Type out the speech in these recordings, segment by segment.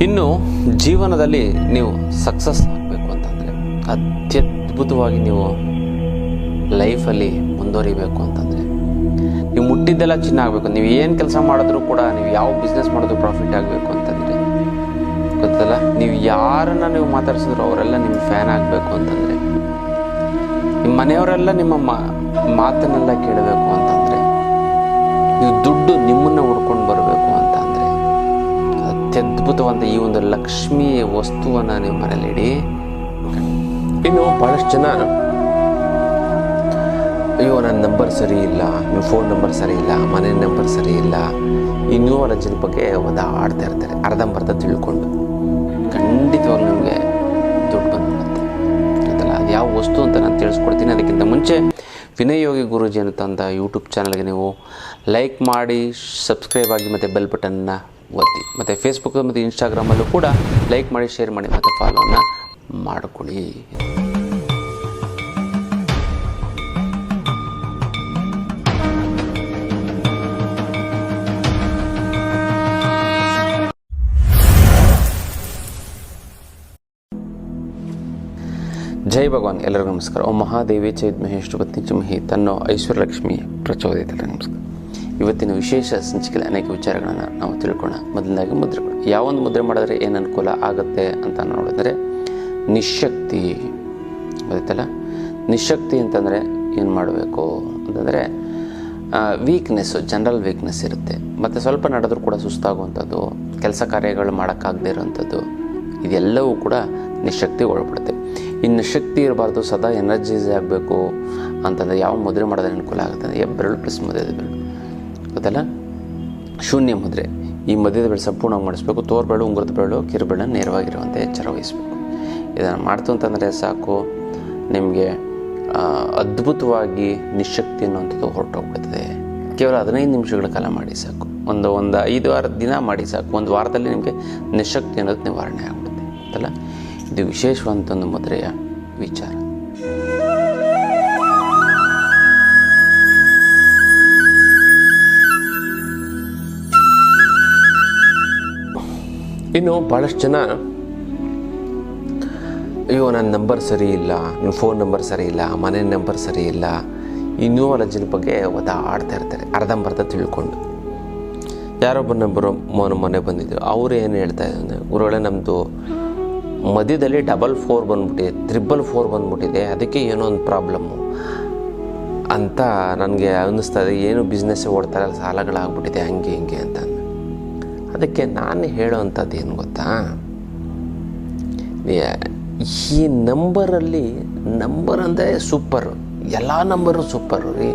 ಇನ್ನು ಜೀವನದಲ್ಲಿ ನೀವು ಸಕ್ಸಸ್ ಆಗಬೇಕು ಅಂತಂದರೆ, ಅತ್ಯದ್ಭುತವಾಗಿ ನೀವು ಲೈಫಲ್ಲಿ ಮುಂದುವರಿಬೇಕು ಅಂತಂದರೆ, ನೀವು ಮುಟ್ಟಿದ್ದೆಲ್ಲ ಚಿನ್ನ ಆಗಬೇಕು. ನೀವು ಏನು ಕೆಲಸ ಮಾಡಿದ್ರೂ ಕೂಡ, ನೀವು ಯಾವ ಬಿಸ್ನೆಸ್ ಮಾಡಿದ್ರು ಪ್ರಾಫಿಟ್ ಆಗಬೇಕು ಅಂತಂದರೆ, ಗೊತ್ತಲ್ಲ, ನೀವು ಯಾರನ್ನು ನೀವು ಮಾತಾಡ್ಸಿದ್ರು ಅವರೆಲ್ಲ ನಿಮ್ಮ ಫ್ಯಾನ್ ಆಗಬೇಕು ಅಂತಂದರೆ, ನಿಮ್ಮ ಮನೆಯವರೆಲ್ಲ ನಿಮ್ಮ ಮಾತನ್ನೆಲ್ಲ ಕೇಳಬೇಕು ಅಂತಂದರೆ, ನೀವು ದುಡ್ಡು ನಿಮ್ಮನ್ನು ಹುಡ್ಕೊಂಡು ಬರಬೇಕು ಅಂತಂದರೆ, ಅತ್ಯದ್ಭುತವಾದ ಈ ಒಂದು ಲಕ್ಷ್ಮಿ ವಸ್ತುವನ್ನು ನೀವು ಮನೇಲಿ ಇಡಿ. ಇನ್ನು ಭಾಳಷ್ಟು ಜನ, ಅಯ್ಯೋ ನನ್ನ ನಂಬರ್ ಸರಿ ಇಲ್ಲ, ನಿಮ್ಮ ಫೋನ್ ನಂಬರ್ ಸರಿ ಇಲ್ಲ, ಮನೆ ನಂಬರ್ ಸರಿ ಇಲ್ಲ, ಈ ನ್ಯೂಮಾಲಜಿನ ಬಗ್ಗೆ ಆಡ್ತಾ ಇರ್ತಾರೆ ಅರ್ಧಂಬರ್ಧ ತಿಳ್ಕೊಂಡು. ಖಂಡಿತವಾಗ್ಲೂ ನಿಮಗೆ ದುಡ್ಡು ಬಂದ್ಬಿಡುತ್ತೆ, ಗೊತ್ತಲ್ಲ. ಅದು ಯಾವ ವಸ್ತು ಅಂತ ನಾನು ತಿಳಿಸ್ಕೊಡ್ತೀನಿ. ಅದಕ್ಕಿಂತ ಮುಂಚೆ ವಿನಯ್ ಯೋಗಿ ಗುರೂಜಿ ಅಂತ ಯೂಟ್ಯೂಬ್ ಚಾನಲ್ಗೆ ನೀವು ಲೈಕ್ ಮಾಡಿ, ಸಬ್ಸ್ಕ್ರೈಬ್ ಆಗಿ, ಮತ್ತು ಬೆಲ್ ಬಟನ್ನ ಒತ್ತಿ. ಮತ್ತು ಫೇಸ್ಬುಕ್ ಮತ್ತು ಇನ್ಸ್ಟಾಗ್ರಾಮಲ್ಲೂ ಕೂಡ ಲೈಕ್ ಮಾಡಿ, ಶೇರ್ ಮಾಡಿ, ಮತ್ತು ಫಾಲೋನ ಮಾಡಿಕೊಳ್ಳಿ. ಜೈ ಭಗವಾನ್. ಎಲ್ಲರಿಗೂ ನಮಸ್ಕಾರ. ಓಂ ಮಹಾದೇವಿ ಚೈದ್ಮಹೇ ಶ್ರೀಪತ್ನಿಚಮಹಿ ತನ್ನೋ ಐಶ್ವರ್ಯಲಕ್ಷ್ಮಿ ಪ್ರಚೋದಿತ. ನಮಸ್ಕಾರ. ಇವತ್ತಿನ ವಿಶೇಷ ಸಂಚಿಕೆಯಲ್ಲಿ ಅನೇಕ ವಿಚಾರಗಳನ್ನು ನಾವು ತಿಳ್ಕೊಳ್ಳೋಣ. ಮೊದಲನೇದಾಗಿ ಮುದ್ರೆಗಳು. ಯಾವೊಂದು ಮುದ್ರೆ ಮಾಡಿದ್ರೆ ಏನು ಅನುಕೂಲ ಆಗುತ್ತೆ ಅಂತ ನೋಡಿದರೆ, ನಿಶಕ್ತಿ ಗೊತ್ತಲ್ಲ. ನಿಶಕ್ತಿ ಅಂತಂದರೆ ಏನು ಮಾಡಬೇಕು ಅಂತಂದರೆ, ವೀಕ್ನೆಸ್ಸು, ಜನರಲ್ ವೀಕ್ನೆಸ್ ಇರುತ್ತೆ. ಮತ್ತು ಸ್ವಲ್ಪ ನಡೆದ್ರೂ ಕೂಡ ಸುಸ್ತಾಗುವಂಥದ್ದು, ಕೆಲಸ ಕಾರ್ಯಗಳು ಮಾಡೋಕ್ಕಾಗದೇ ಇರೋವಂಥದ್ದು, ಇದೆಲ್ಲವೂ ಕೂಡ ನಿಶಕ್ತಿ ಒಳಪಡುತ್ತೆ. ಇನ್ನು ಶಕ್ತಿ ಇರಬಾರ್ದು, ಸದಾ ಎನರ್ಜೈಸ್ ಆಗಬೇಕು ಅಂತಂದರೆ ಯಾವ ಮುದ್ರೆ ಮಾಡಿದ್ರೆ ಅನುಕೂಲ ಆಗುತ್ತೆ ಅಂದರೆ, ಹೆಬ್ಬೆರಳು ಪ್ಲಸ್ ಮಧ್ಯದ ಬೆರಳು ಗೊತ್ತಲ್ಲ, ಶೂನ್ಯ ಮುದ್ರೆ. ಈ ಮಧ್ಯದ ಬೆರಳು ಸಂಪೂರ್ಣವಾಗಿ ಮಾಡಿಸ್ಬೇಕು. ತೋರ್ಬೆರಳು, ಉಂಗುರದ ಬೆರಳು, ಕಿರುಬೆರಳು ನೇರವಾಗಿರುವಂತೆ ಎಚ್ಚರ ವಹಿಸಬೇಕು. ಇದನ್ನು ಮಾಡ್ತು ಅಂತಂದರೆ ಸಾಕು, ನಿಮಗೆ ಅದ್ಭುತವಾಗಿ ನಿಶಕ್ತಿ ಅನ್ನುವಂಥದ್ದು ಹೊರಟೋಗ್ಬಿಡ್ತದೆ. ಕೇವಲ 15 ನಿಮಿಷಗಳ ಕಾಲ ಮಾಡಿ ಸಾಕು. ಒಂದು 5-6 ದಿನ ಮಾಡಿ ಸಾಕು. ಒಂದು ವಾರದಲ್ಲಿ ನಿಮಗೆ ನಿಶಕ್ತಿ ಅನ್ನೋದು ನಿವಾರಣೆ ಆಗ್ಬಿಡುತ್ತೆ ಅಂತಲ್ಲ. ಇದು ವಿಶೇಷವಾದಂಥ ಒಂದು ಮುದ್ರೆಯ ವಿಚಾರ. ಇನ್ನು ಭಾಳಷ್ಟು ಜನ, ಅಯ್ಯೋ ನನ್ನ ನಂಬರ್ ಸರಿ ಇಲ್ಲ, ನಿಮ್ಮ ಫೋನ್ ನಂಬರ್ ಸರಿ ಇಲ್ಲ, ಮನೆ ನಂಬರ್ ಸರಿ ಇಲ್ಲ, ಈ ನ್ಯೂಮಾಲಜಿನ ಬಗ್ಗೆ ಆಡ್ತಾ ಇರ್ತಾರೆ ಅರ್ಧಂಬರ್ಧ ತಿಳ್ಕೊಂಡು. ಯಾರೊಬ್ಬ ನಂಬರು ಮೊನ್ನೆ ಬಂದಿದ್ರು. ಅವರು ಏನು ಹೇಳ್ತಾ ಇದ್ದಾರೆ, ಗುರುಗಳೇ ನಮ್ಮದು ಮಧ್ಯದಲ್ಲಿ 444 ಬಂದ್ಬಿಟ್ಟಿದೆ, 444 ಬಂದ್ಬಿಟ್ಟಿದೆ, ಅದಕ್ಕೆ ಏನೋ ಒಂದು ಪ್ರಾಬ್ಲಮ್ಮು ಅಂತ ನನಗೆ ಅನ್ನಿಸ್ತಾ ಇದೆ. ಏನು ಬಿಸ್ನೆಸ್ಸೇ ಓಡ್ತಾರೆ, ಸಾಲಗಳಾಗ್ಬಿಟ್ಟಿದೆ, ಹಂಗೆ ಹಿಂಗೆ ಅಂತ. ಅದಕ್ಕೆ ನಾನು ಹೇಳೋ ಅಂಥದ್ದು ಏನು ಗೊತ್ತಾ, ಈ ನಂಬರ್ ಅಂದರೆ ಸೂಪರು, ಎಲ್ಲ ನಂಬರು ಸೂಪರು ರೀ.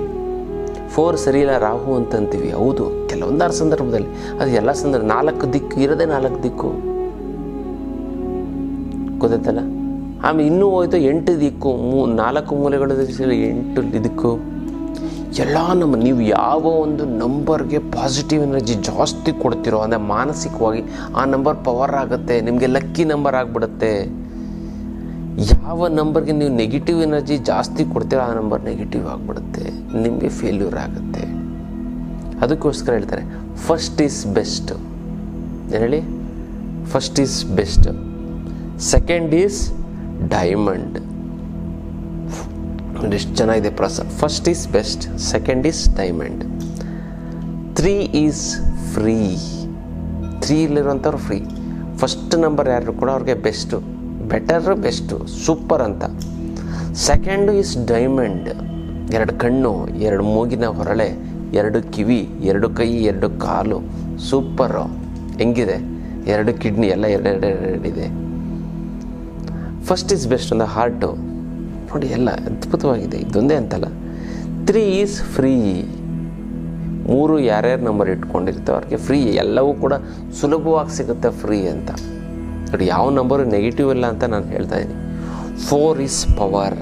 4 ಸರಿ ಇಲ್ಲ, ರಾಹು ಅಂತಂತೀವಿ. ಹೌದು, ಕೆಲವೊಂದಾರು ಸಂದರ್ಭದಲ್ಲಿ ಅದು ಎಲ್ಲ ಸಂದರ್ಭ 4 ದಿಕ್ಕು ಇರೋದೇ 4 ದಿಕ್ಕು ಗೊತ್ತೈತಲ್ಲ. ಆಮೇಲೆ ಇನ್ನೂ ಹೋಯ್ತು 8 ದಿಕ್ಕು, 4 ಮೂಲೆಗಳು 8 ದಿಕ್ಕು ಎಲ್ಲ ನಮ್ಮ. ನೀವು ಯಾವ ಒಂದು ನಂಬರ್ಗೆ ಪಾಸಿಟಿವ್ ಎನರ್ಜಿ ಜಾಸ್ತಿ ಕೊಡ್ತಿರೋ ಅಂದರೆ ಮಾನಸಿಕವಾಗಿ ಆ ನಂಬರ್ ಪವರ್ ಆಗುತ್ತೆ, ನಿಮಗೆ ಲಕ್ಕಿ ನಂಬರ್ ಆಗಿಬಿಡುತ್ತೆ. ಯಾವ ನಂಬರ್ಗೆ ನೀವು ನೆಗೆಟಿವ್ ಎನರ್ಜಿ ಜಾಸ್ತಿ ಕೊಡ್ತೀರೋ ಆ ನಂಬರ್ ನೆಗೆಟಿವ್ ಆಗಿಬಿಡುತ್ತೆ, ನಿಮಗೆ ಫೇಲ್ಯೂರ್ ಆಗುತ್ತೆ. ಅದಕ್ಕೋಸ್ಕರ ಹೇಳ್ತಾರೆ ಫಸ್ಟ್ ಈಸ್ ಬೆಸ್ಟ್. ಏನು ಹೇಳಿ? First is best, second is diamond. ಎಷ್ಟು ಚೆನ್ನಾಗಿದೆ ಪ್ರಾಸ. First is best, second is diamond, 3 is free. 3 ಇಲ್ಲಿರುವಂಥವ್ರು ಫ್ರೀ. ಫಸ್ಟ್ ನಂಬರ್ ಯಾರು ಕೂಡ ಅವ್ರಿಗೆ ಬೆಸ್ಟು, ಬೆಟರು, ಬೆಸ್ಟು, ಸೂಪರ್ ಅಂತ. Second is diamond. 2 ಕಣ್ಣು, 2 ಮೂಗಿನ ಹೊರಳೆ, 2 ಕಿವಿ, 2 ಕೈ, 2 ಕಾಲು, ಸೂಪರು. ಹೆಂಗಿದೆ? 2 ಕಿಡ್ನಿ ಎಲ್ಲ 2 ಇದೆ. ಫಸ್ಟ್ ಈಸ್ ಬೆಸ್ಟ್ ಅಂದರೆ ಹಾರ್ಟು ನೋಡಿ, ಎಲ್ಲ ಅದ್ಭುತವಾಗಿದೆ. ಇದೊಂದೇ ಅಂತಲ್ಲ. 3 ಈಸ್ ಫ್ರೀ. 3 ಯಾರ್ಯಾರು ನಂಬರ್ ಇಟ್ಕೊಂಡಿರ್ತಾವೆ ಅವ್ರಿಗೆ ಫ್ರೀ, ಎಲ್ಲವೂ ಕೂಡ ಸುಲಭವಾಗಿ ಸಿಗುತ್ತೆ ಫ್ರೀ ಅಂತ ನೋಡಿ. ಯಾವ ನಂಬರು ನೆಗೆಟಿವ್ ಇಲ್ಲ ಅಂತ ನಾನು ಹೇಳ್ತಾ ಇದ್ದೀನಿ. 4 ಈಸ್ ಪವರ್.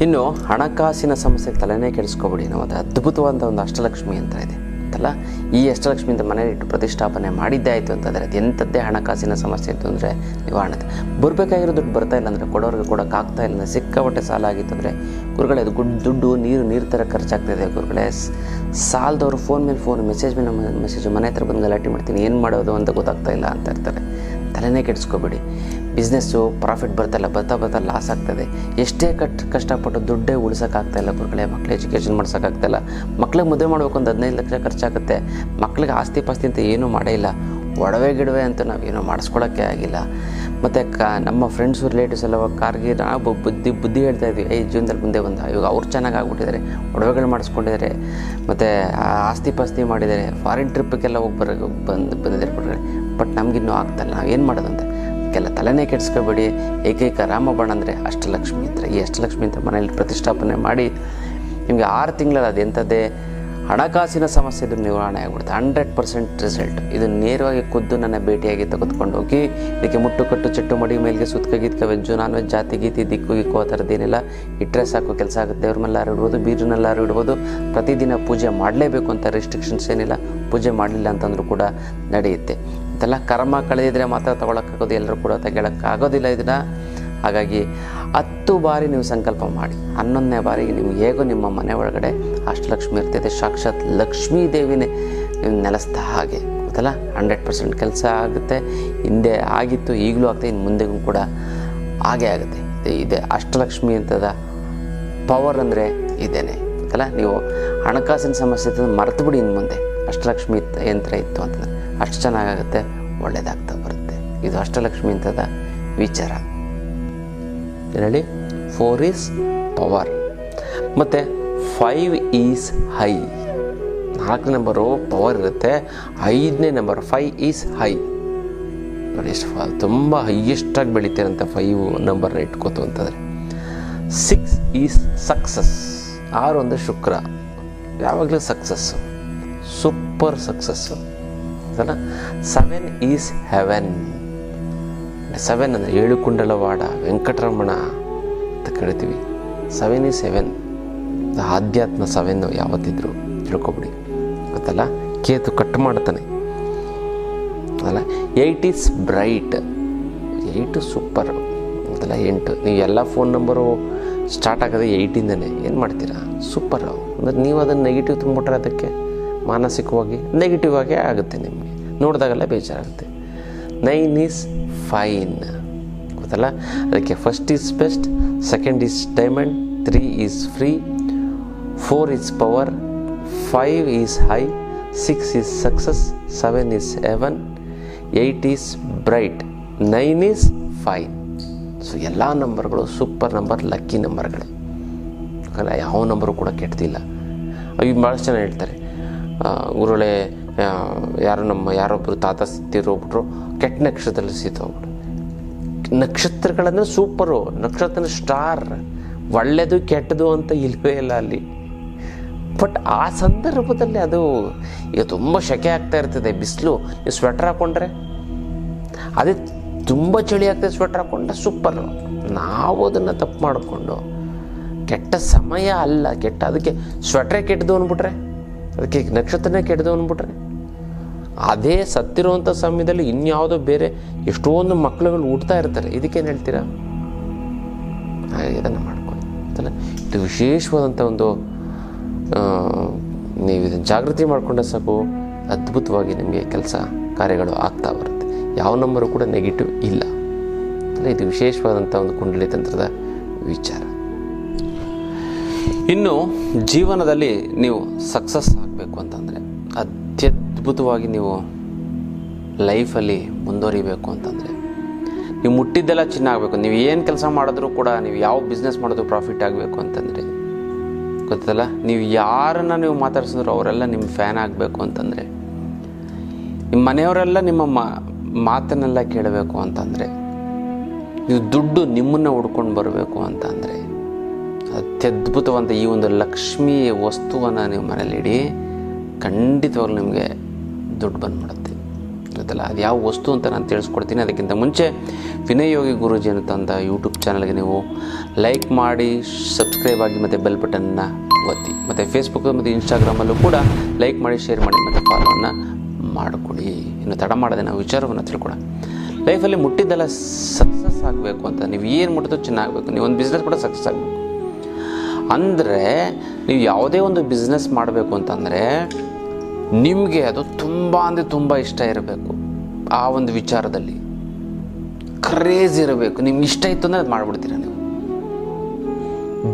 ಇನ್ನು ಹಣಕಾಸಿನ ಸಮಸ್ಯೆಗೆ ತಲೆನೇ ಕೆಡಿಸ್ಕೊಬೇಡಿ. ನಾವು ಅದು ಅದ್ಭುತವಾದ ಒಂದು ಅಷ್ಟಲಕ್ಷ್ಮಿ ಅಂತ ಇದೆ. ಅಂತಲ್ಲ. ಈ ಅಷ್ಟಲಕ್ಷ್ಮಿಯಿಂದ ಮನೆಯಲ್ಲಿಟ್ಟು ಪ್ರತಿಷ್ಠಾಪನೆ ಮಾಡಿದ್ದೇ ಆಯಿತು ಅಂತಂದರೆ ಅದು ಎಂಥದ್ದೇ ಹಣಕಾಸಿನ ಸಮಸ್ಯೆ ಇತ್ತು ಅಂದರೆ ನಿವಾರಣೆ. ಬರಬೇಕಾಗಿರೋ ದುಡ್ಡು ಬರ್ತಾ ಇಲ್ಲ ಅಂದರೆ ಕೊಡೋರಿಗೆ ಕೊಡೋಕ್ಕಾಗ್ತಾ ಇಲ್ಲ ಅಂದರೆ ಸಿಕ್ಕಾಪಟ್ಟೆ ಸಾಲ ಆಗಿತ್ತು ಅಂದರೆ ಗುರುಗಳೇ ಅದು ದುಡ್ಡು ನೀರು ಥರ ಖರ್ಚಾಗ್ತಾಯಿದೆ ಗುರುಗಳೇ. ಸಾಲದವರು ಫೋನ್ ಮೇಲೆ ಫೋನ್, ಮೆಸೇಜ್ ಮೇಲೆ ಮೆಸೇಜು, ಮನೆ ಹತ್ರ ಬಂದು ಗಲಾಟೆ ಮಾಡ್ತೀನಿ, ಏನು ಮಾಡೋದು ಅಂತ ಗೊತ್ತಾಗ್ತಾ ಇಲ್ಲ ಅಂತ ಇರ್ತಾರೆ. ತಲೆನೇ ಕೆಡಿಸ್ಕೋಬೇಡಿ. ಬಿಸ್ನೆಸ್ಸು ಪ್ರಾಫಿಟ್ ಬರ್ತಾ ಲಾಸ್ ಆಗ್ತದೆ. ಎಷ್ಟೇ ಕಷ್ಟಪಟ್ಟು ದುಡ್ಡೇ ಉಳಿಸೋಕ್ಕಾಗ್ತಾಯಿಲ್ಲ ಗುರುಗಳೇ. ಮಕ್ಳು ಎಜುಕೇಷನ್ ಮಾಡ್ಸೋಕ್ಕಾಗ್ತಾಯಿಲ್ಲ. ಮಕ್ಳಿಗೆ ಮದುವೆ ಮಾಡಬೇಕು ಒಂದು 15 ಲಕ್ಷ ಖರ್ಚಾಗುತ್ತೆ. ಮಕ್ಳಿಗೆ ಆಸ್ತಿ ಪಾಸ್ತಿ ಅಂತ ಏನೂ ಮಾಡೇ ಇಲ್ಲ. ಒಡವೆ ಅಂತ ನಾವೇನೂ ಮಾಡಿಸ್ಕೊಳ್ಳೋಕ್ಕೆ ಆಗಿಲ್ಲ. ಮತ್ತು ನಮ್ಮ ಫ್ರೆಂಡ್ಸು ರಿಲೇಟಿವ್ಸ್ ಎಲ್ಲ ಕಾರ್ಗೆ ನಾವು ಬುದ್ಧಿ ಹೇಳ್ತಾ ಇದ್ವಿ, ಜೀವನದಲ್ಲಿ ಮುಂದೆ ಬಂದ ಇವಾಗ ಅವ್ರು ಚೆನ್ನಾಗಿ ಆಗ್ಬಿಟ್ಟಿದ್ದಾರೆ, ಒಡವೆಗಳು ಮಾಡಿಸ್ಕೊಂಡಿದ್ದಾರೆ, ಮತ್ತು ಆಸ್ತಿ ಪಾಸ್ತಿ ಮಾಡಿದ್ದಾರೆ, ಫಾರಿನ್ ಟ್ರಿಪ್ಪಿಗೆಲ್ಲ ಹೋಗಿ ಬಂದಿದ್ದಾರೆ ಗುರುಗಳೇ. ಬಟ್ ನಮಗಿನ್ನೂ ಆಗ್ತಾಯಿಲ್ಲ. ನಾವು ಏನು ಮಾಡೋದಂತೆ ಅದಕ್ಕೆಲ್ಲ ತಲೆನೇ ಕೆಡಿಸ್ಕೋಬೇಡಿ. ಏಕೈಕ ರಾಮಬಾಣ ಅಂದರೆ ಅಷ್ಟಲಕ್ಷ್ಮಿ ಯಂತ್ರ. ಈ ಅಷ್ಟಲಕ್ಷ್ಮಿ ಯಂತ್ರ ಮನೇಲಿ ಪ್ರತಿಷ್ಠಾಪನೆ ಮಾಡಿ ನಿಮಗೆ 6 ತಿಂಗಳಲ್ಲಿ ಅದೆಂಥದ್ದೇ ಹಣಕಾಸಿನ ಸಮಸ್ಯೆ ಇದ್ರೂ ನಿವಾರಣೆ ಆಗಿಬಿಡುತ್ತೆ. 100% ರಿಸಲ್ಟ್. ಇದು ನೇರವಾಗಿ ಖುದ್ದು ನನ್ನ ಭೇಟಿಯಾಗಿ ತೆಗೆದುಕೊಂಡು ಹೋಗಿ ಇದಕ್ಕೆ ಮುಟ್ಟು ಕಟ್ಟು ಚೆಟ್ಟು ಮಡಿ ಮೇಲಿಗೆ ಸುತ್ತಕ ಗೀತ್ಕ ವೆಜ್ಜು ನಾನ್ ವೆಜ್ ಜಾತಿ ಗೀತಿ ದಿಕ್ಕು ಆ ಥರದ್ದೇನಿಲ್ಲ. ಇಟ್ಟರೆ ಸಾಕು ಕೆಲಸ ಆಗುತ್ತೆ. ದೇವ್ರ ಮೇಲಾರು ಇಡ್ಬೋದು, ಬೀರನ್ನೆಲ್ಲಾರು ಇಡ್ಬೋದು. ಪ್ರತಿದಿನ ಪೂಜೆ ಮಾಡಲೇಬೇಕು ಅಂತ ರೆಸ್ಟ್ರಿಕ್ಷನ್ಸ್ ಏನಿಲ್ಲ. ಪೂಜೆ ಮಾಡಲಿಲ್ಲ ಅಂತಂದ್ರೂ ಕೂಡ ನಡೆಯುತ್ತೆ. ಇದೆಲ್ಲ ಕರ್ಮ ಕಳೆದಿದ್ರೆ ಮಾತ್ರ ತೊಗೊಳಕ್ಕಾಗೋದು, ಎಲ್ಲರೂ ಕೂಡ ತೆಗೊಳಕ್ಕಾಗೋದಿಲ್ಲ ಇದನ್ನು. ಹಾಗಾಗಿ 10 ಬಾರಿ ನೀವು ಸಂಕಲ್ಪ ಮಾಡಿ 11ನೇ ಬಾರಿಗೆ ನಿಮ್ಗೆ ಹೇಗೋ ನಿಮ್ಮ ಮನೆ ಒಳಗಡೆ ಅಷ್ಟಲಕ್ಷ್ಮಿ ಇರ್ತೈತೆ. ಸಾಕ್ಷಾತ್ ಲಕ್ಷ್ಮೀ ದೇವಿನೇ ನೀವು ನೆಲೆಸ್ತಾ ಹಾಗೆ ಗೊತ್ತಲ್ಲ. 100% ಕೆಲಸ ಆಗುತ್ತೆ. ಹಿಂದೆ ಆಗಿತ್ತು, ಈಗಲೂ ಆಗ್ತದೆ, ಇನ್ನು ಮುಂದೆಗೂ ಕೂಡ ಹಾಗೇ ಆಗುತ್ತೆ. ಇದೆ ಅಷ್ಟಲಕ್ಷ್ಮಿ ಅಂತದ ಪವರ್ ಅಂದರೆ ಇದೇನೆ ಗೊತ್ತಲ್ಲ. ನೀವು ಹಣಕಾಸಿನ ಸಮಸ್ಯೆ ಇತ್ತು ಮರೆತು ಬಿಡಿ. ಇನ್ನು ಮುಂದೆ ಅಷ್ಟಲಕ್ಷ್ಮಿ ಯಂತ್ರ ಇತ್ತು ಅಂತಂದರೆ ಅಷ್ಟು ಚೆನ್ನಾಗಾಗುತ್ತೆ, ಒಳ್ಳೆಯದಾಗ್ತಾ ಬರುತ್ತೆ. ಇದು ಅಷ್ಟಲಕ್ಷ್ಮಿ ಅಂತದ ವಿಚಾರ. ಹೇಳಿ 4 ಈಸ್ ಪವರ್ ಮತ್ತು 5 ಈಸ್ ಹೈ. 4ನೇ ನಂಬರು ಪವರ್ ಇರುತ್ತೆ. 5ನೇ ನಂಬರ್ 5 ಈಸ್ ಹೈ. ನೋಡಿ ಎಷ್ಟು ತುಂಬ ಹೈಯೆಸ್ಟಾಗಿ ಬೆಳಿತೀರಂತೆ 5 ನಂಬರ್ನ ಇಟ್ಕೋತು ಅಂತಂದರೆ. 6 ಈಸ್ ಸಕ್ಸಸ್. 6 ಅಂದರೆ ಶುಕ್ರ, ಯಾವಾಗಲೂ ಸಕ್ಸಸ್ಸು, ಸೂಪರ್ ಸಕ್ಸಸ್ಸು ಅಲ್ಲ. 7 ಈಸ್ ಹೆವೆನ್. 7 ಅಂದರೆ 7 ಕುಂಡಲವಾಡ ವೆಂಕಟರಮಣ ಅಂತ ಕರಿತೀವಿ. 7 ಈಸ್ ಹೆವೆನ್. ಆಧ್ಯಾತ್ಮ 7 ಯಾವತ್ತಿದ್ರು ತಿಳ್ಕೊಬಿಡಿ ಗೊತ್ತಲ್ಲ. ಕೇತು ಕಟ್ ಮಾಡ್ತಾನೆ ಅಲ್ಲ. 8 ಈಸ್ ಬ್ರೈಟ್. 8 ಸೂಪರ್ ಗೊತ್ತಲ್ಲ. 8 ನೀವು ಎಲ್ಲ ಫೋನ್ ನಂಬರು ಸ್ಟಾರ್ಟ್ ಆಗೋದು 8ಇಂದನೇ. ಏನು ಮಾಡ್ತೀರಾ? ಸೂಪರು. ಅಂದರೆ ನೀವು ಅದನ್ನು ನೆಗೆಟಿವ್ ತುಂಬಿಟ್ರೆ ಅದಕ್ಕೆ ಮಾನಸಿಕವಾಗಿ ನೆಗೆಟಿವ್ ಆಗೇ ಆಗುತ್ತೆ. ನಿಮಗೆ ನೋಡಿದಾಗೆಲ್ಲ ಬೇಜಾರಾಗುತ್ತೆ. 9 ಈಸ್ ಫೈನ್ ಗೊತ್ತಲ್ಲ. ಅದಕ್ಕೆ 1st is best, 2nd is diamond, 3 is free, 4 is power, 5 is high, 6 is success, 7 is heaven, 8 is bright, 9 is fine. So ಎಲ್ಲ ನಂಬರ್ಗಳು ಸೂಪರ್ ನಂಬರ್, ಲಕ್ಕಿ ನಂಬರ್ಗಳೇ. ಯಾವ ನಂಬರು ಕೂಡ ಕೆಟ್ಟದಿಲ್ಲ. ಈಗ ಭಾಳಷ್ಟು ಜನ ಹೇಳ್ತಾರೆ, ಗುರುಗಳೇ ಯಾರೊಬ್ಬರು ತಾತ ತೀರೋಗ್ಬಿಟ್ರು, ಕೆಟ್ಟ ನಕ್ಷತ್ರದಲ್ಲಿ ಸೀತೋಗ್ಬಿಟ್ರು. ನಕ್ಷತ್ರಗಳಂದರೆ ಸೂಪರು. ನಕ್ಷತ್ರ ಸ್ಟಾರ್. ಒಳ್ಳೆಯದು ಕೆಟ್ಟದು ಅಂತ ಇಲ್ಲವೇ ಇಲ್ಲ ಅಲ್ಲಿ. ಬಟ್ ಆ ಸಂದರ್ಭದಲ್ಲಿ ಅದು ಈಗ ತುಂಬ ಸೆಕೆ ಆಗ್ತಾ ಇರ್ತದೆ, ಬಿಸಿಲು. ನೀವು ಸ್ವೆಟ್ರ್ ಹಾಕ್ಕೊಂಡ್ರೆ ಅದೇ ತುಂಬ ಚಳಿ ಆಗ್ತದೆ, ಸ್ವೆಟ್ರ್ ಹಾಕ್ಕೊಂಡ್ರೆ ಸೂಪರು. ನಾವು ಅದನ್ನು ತಪ್ಪು ಮಾಡಿಕೊಂಡು ಕೆಟ್ಟ ಸಮಯ ಅಲ್ಲ ಅದಕ್ಕೆ ಸ್ವೆಟ್ರೇ ಕೆಟ್ಟದು ಅಂದ್ಬಿಟ್ರೆ, ಅದಕ್ಕೆ ನಕ್ಷತ್ರನೇ ಕೆಟ್ಟದು ಅಂದ್ಬಿಟ್ರೆ, ಅದೇ ಸತ್ತಿರುವಂಥ ಸಮಯದಲ್ಲಿ ಇನ್ಯಾವುದೋ ಬೇರೆ ಎಷ್ಟೊಂದು ಮಕ್ಕಳುಗಳು ಹುಡ್ತಾ ಇರ್ತಾರೆ. ಇದಕ್ಕೇನು ಹೇಳ್ತೀರಾ? ಹಾಗೆ ಇದನ್ನು ಮಾಡ್ಕೊಳ್ಳಿ ಅಂತಲ್ಲ. ಇದು ವಿಶೇಷವಾದಂಥ ಒಂದು ನೀವು ಇದನ್ನು ಜಾಗೃತಿ ಮಾಡಿಕೊಂಡ್ರೆ ಸಾಕು, ಅದ್ಭುತವಾಗಿ ನಿಮಗೆ ಕೆಲಸ ಕಾರ್ಯಗಳು ಆಗ್ತಾ ಬರುತ್ತೆ. ಯಾವ ನಂಬರು ಕೂಡ ನೆಗೆಟಿವ್ ಇಲ್ಲ. ಇದು ವಿಶೇಷವಾದಂಥ ಒಂದು ಕುಂಡಲಿ ತಂತ್ರದ ವಿಚಾರ. ಇನ್ನು ಜೀವನದಲ್ಲಿ ನೀವು ಸಕ್ಸಸ್ ಆಗಬೇಕು ಅಂತಂದರೆ, ಅತ್ಯದ್ಭುತವಾಗಿ ನೀವು ಲೈಫಲ್ಲಿ ಮುಂದುವರಿಬೇಕು ಅಂತಂದರೆ, ನೀವು ಮುಟ್ಟಿದ್ದೆಲ್ಲ ಚಿನ್ನ ಆಗಬೇಕು. ನೀವು ಏನು ಕೆಲಸ ಮಾಡಿದ್ರೂ ಕೂಡ, ನೀವು ಯಾವ ಬಿಸ್ನೆಸ್ ಮಾಡೋದು ಪ್ರಾಫಿಟ್ ಆಗಬೇಕು ಅಂತಂದರೆ ಗೊತ್ತಲ್ಲ. ನೀವು ಯಾರನ್ನು ನೀವು ಮಾತಾಡ್ಸಿದ್ರು ಅವರೆಲ್ಲ ನಿಮ್ಮ ಫ್ಯಾನ್ ಆಗಬೇಕು ಅಂತಂದರೆ, ನಿಮ್ಮ ಮನೆಯವರೆಲ್ಲ ನಿಮ್ಮ ಮಾತನ್ನೆಲ್ಲ ಕೇಳಬೇಕು ಅಂತಂದರೆ, ನೀವು ದುಡ್ಡು ನಿಮ್ಮನ್ನು ಹುಡ್ಕೊಂಡು ಬರಬೇಕು ಅಂತಂದರೆ, ಅತ್ಯದ್ಭುತವಾದ ಈ ಒಂದು ಲಕ್ಷ್ಮೀ ವಸ್ತುವನ್ನು ನೀವು ಮನೇಲಿ ಇಡಿ, ಖಂಡಿತವಾಗ್ಲೂ ನಿಮಗೆ ದುಡ್ಡು ಬಂದ್ಬಿಡುತ್ತೆ. ಗೊತ್ತಲ್ಲ, ಅದು ಯಾವ ವಸ್ತು ಅಂತ ನಾನು ತಿಳಿಸ್ಕೊಡ್ತೀನಿ. ಅದಕ್ಕಿಂತ ಮುಂಚೆ ವಿನಯ್ ಯೋಗಿ ಗುರೂಜಿ ಅಂತ ಯೂಟ್ಯೂಬ್ ಚಾನಲ್ಗೆ ನೀವು ಲೈಕ್ ಮಾಡಿ, ಸಬ್ಸ್ಕ್ರೈಬ್ ಆಗಿ ಮತ್ತು ಬೆಲ್ ಬಟನ್ನ ಒತ್ತಿ. ಮತ್ತು ಫೇಸ್ಬುಕ್ ಮತ್ತು ಇನ್ಸ್ಟಾಗ್ರಾಮಲ್ಲೂ ಕೂಡ ಲೈಕ್ ಮಾಡಿ, ಶೇರ್ ಮಾಡಿ ಮತ್ತು ಫಾಲೋವನ್ನು ಮಾಡಿಕೊಡಿ. ಇನ್ನು ತಡ ಮಾಡದೆ ನಾವು ವಿಚಾರವನ್ನು ತಿಳ್ಕೊಳ. ಲೈಫಲ್ಲಿ ಮುಟ್ಟಿದ್ದೆಲ್ಲ ಸಕ್ಸಸ್ ಆಗಬೇಕು ಅಂತ, ನೀವು ಏನು ಮುಟ್ಟಿದ್ರು ಚೆನ್ನಾಗಬೇಕು. ನೀವು ಒಂದು ಬಿಸ್ನೆಸ್ ಕೂಡ ಸಕ್ಸಸ್ ಆಗಬೇಕು ಅಂದರೆ, ನೀವು ಯಾವುದೇ ಒಂದು ಬಿಸ್ನೆಸ್ ಮಾಡಬೇಕು ಅಂತಂದರೆ ನಿಮಗೆ ಅದು ತುಂಬ ಇಷ್ಟ ಇರಬೇಕು. ಆ ಒಂದು ವಿಚಾರದಲ್ಲಿ ಕ್ರೇಜ್ ಇರಬೇಕು. ನಿಮ್ಗೆ ಇಷ್ಟ ಇತ್ತು ಅಂದರೆ ಅದು ಮಾಡಿಬಿಡ್ತೀರ. ನೀವು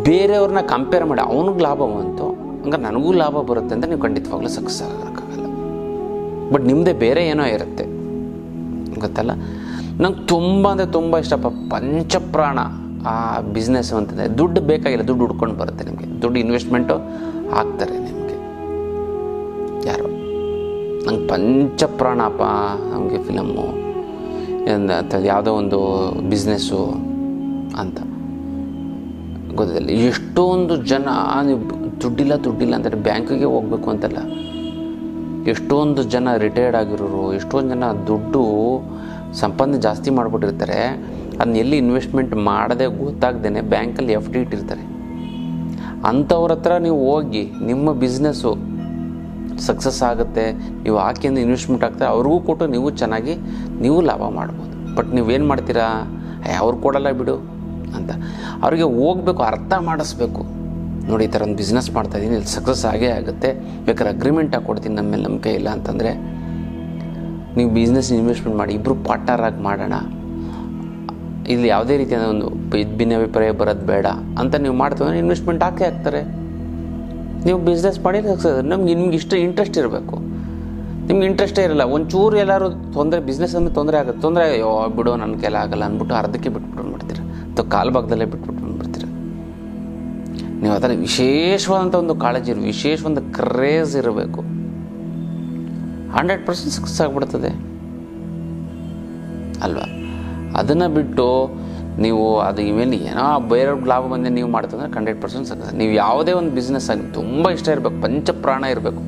ಬೇರೆಯವ್ರನ್ನ ಕಂಪೇರ್ ಮಾಡಿ ಅವನಿಗೆ ಲಾಭ ಬಂತು ಹಂಗಾರೆ ನನಗೂ ಲಾಭ ಬರುತ್ತೆ ಅಂತ ನೀವು ಖಂಡಿತವಾಗ್ಲೂ ಸಕ್ಸಸ್ ಆಗೋಕ್ಕಾಗಲ್ಲ. ಬಟ್ ನಿಮ್ಮದೇ ಬೇರೆ ಏನೋ ಇರುತ್ತೆ, ಗೊತ್ತಲ್ಲ. ನಂಗೆ ತುಂಬ ಇಷ್ಟ ಪಂಚಪ್ರಾಣ ಆ ಬಿಸ್ನೆಸ್ ಅಂತಂದರೆ. ದುಡ್ಡು ಬೇಕಾಗಿಲ್ಲ, ದುಡ್ಡು ಹುಡ್ಕೊಂಡು ಬರುತ್ತೆ ನಿಮಗೆ. ದುಡ್ಡು ಇನ್ವೆಸ್ಟ್ಮೆಂಟು ಆಗ್ತಾರೆ ನಿಮಗೆ ಯಾರು. ನಂಗೆ ಪಂಚಪ್ರಾಣಪ್ಪ, ನಮಗೆ ಫಿಲಮ್ಮು ಅಂತ ಯಾವುದೋ ಒಂದು ಬಿಸ್ನೆಸ್ಸು ಅಂತ ಗೊತ್ತಿಲ್ಲ. ಎಷ್ಟೊಂದು ಜನ ನೀವು ದುಡ್ಡಿಲ್ಲ ಅಂತಂದರೆ ಬ್ಯಾಂಕಿಗೆ ಹೋಗಬೇಕು ಅಂತಲ್ಲ. ಎಷ್ಟೊಂದು ಜನ ರಿಟೈರ್ಡ್ ಆಗಿರೋರು, ಎಷ್ಟೊಂದು ಜನ ದುಡ್ಡು ಸಂಪಾದನೆ ಜಾಸ್ತಿ ಮಾಡಿಬಿಟ್ಟಿರ್ತಾರೆ. ಅದನ್ನ ಎಲ್ಲಿ ಇನ್ವೆಸ್ಟ್ಮೆಂಟ್ ಮಾಡದೆ ಗೊತ್ತಾಗ್ದೇ ಬ್ಯಾಂಕಲ್ಲಿ FD ಇಟ್ಟಿರ್ತಾರೆ. ಅಂಥವ್ರ ಹತ್ರ ನೀವು ಹೋಗಿ ನಿಮ್ಮ ಬಿಸ್ನೆಸ್ಸು ಸಕ್ಸಸ್ ಆಗುತ್ತೆ, ನೀವು ಹಾಕಿಂದ ಇನ್ವೆಸ್ಟ್ಮೆಂಟ್ ಆಗ್ತಾರೆ, ಅವ್ರಿಗೂ ಕೊಟ್ಟು ನೀವು ಲಾಭ ಮಾಡ್ಬೋದು. ಬಟ್ ನೀವೇನು ಮಾಡ್ತೀರಾ, ಅವ್ರು ಕೊಡಲ್ಲ ಬಿಡು ಅಂತ ಅವ್ರಿಗೆ ಹೋಗಬೇಕು, ಅರ್ಥ ಮಾಡಿಸ್ಬೇಕು. ನೋಡಿ, ಈ ಥರ ಒಂದು ಬಿಸ್ನೆಸ್ ಮಾಡ್ತಾಯಿದ್ದೀನಿ, ಇಲ್ಲಿ ಸಕ್ಸಸ್ ಆಗೇ ಆಗುತ್ತೆ, ಬೇಕಾದ್ರೆ ಅಗ್ರಿಮೆಂಟ್ ಹಾಕ್ಕೊಡ್ತೀನಿ, ನಮ್ಮ ಮೇಲೆ ನಂಬಿಕೆ ಇಲ್ಲ ಅಂತಂದರೆ ನೀವು ಬಿಸ್ನೆಸ್ ಇನ್ವೆಸ್ಟ್ಮೆಂಟ್ ಮಾಡಿ, ಇಬ್ಬರು ಪಾರ್ಟ್ನರಾಗಿ ಮಾಡೋಣ, ಇಲ್ಲಿ ಯಾವುದೇ ರೀತಿಯಾದ ಒಂದು ಭಿನ್ನಾಭಿಪ್ರಾಯ ಬರೋದು ಬೇಡ ಅಂತ ನೀವು ಮಾಡ್ತೀವಿ. ಇನ್ವೆಸ್ಟ್ಮೆಂಟ್ ಹಾಕ್ತಾರೆ, ನೀವು ಬಿಸ್ನೆಸ್ ಮಾಡಿ ಸಕ್ಸಸ್. ನಿಮ್ಗೆ ಇಂಟ್ರೆಸ್ಟ್ ಇರಬೇಕು. ನಿಮ್ಗೆ ಇಂಟ್ರೆಸ್ಟೇ ಇರಲ್ಲ, ಒಂಚೂರು ಎಲ್ಲರೂ ಬಿಸ್ನೆಸ್ ಅಂದರೆ ತೊಂದರೆ ಅಯ್ಯೋ ಬಿಡೋ ನನ್ನ ಕೈಲ ಆಗಲ್ಲ ಅಂದ್ಬಿಟ್ಟು ಅರ್ಧಕ್ಕೆ ಬಿಟ್ಬಿಟ್ಬಿಡ್ತೀರ, ಅಥವಾ ಕಾಲು ಭಾಗದಲ್ಲೇ ಬಿಟ್ಬಿಟ್ಬಿಡ್ತೀರ. ನೀವು ಅದರ ವಿಶೇಷವಾದಂಥ ಒಂದು ಕಾಳಜಿ ವಿಶೇಷ ಒಂದು ಕ್ರೇಜ್ ಇರಬೇಕು. 100% ಸಕ್ಸಸ್ ಆಗಿಬಿಡ್ತದೆ ಅಲ್ವಾ. ಅದನ್ನು ಬಿಟ್ಟು ನೀವು ಅದು ಇಮೇಲೆ ಏನೋ ಬೇರೆಯವ್ರಿಗೆ ಲಾಭ ಬಂದು ನೀವು ಮಾಡ್ತಂದ್ರೆ 100% ಸಕ್ಸಸ್. ನೀವು ಯಾವುದೇ ಒಂದು ಬಿಸ್ನೆಸ್ ಆಗಿ ತುಂಬ ಇಷ್ಟ ಇರಬೇಕು, ಪಂಚಪ್ರಾಣ ಇರಬೇಕು.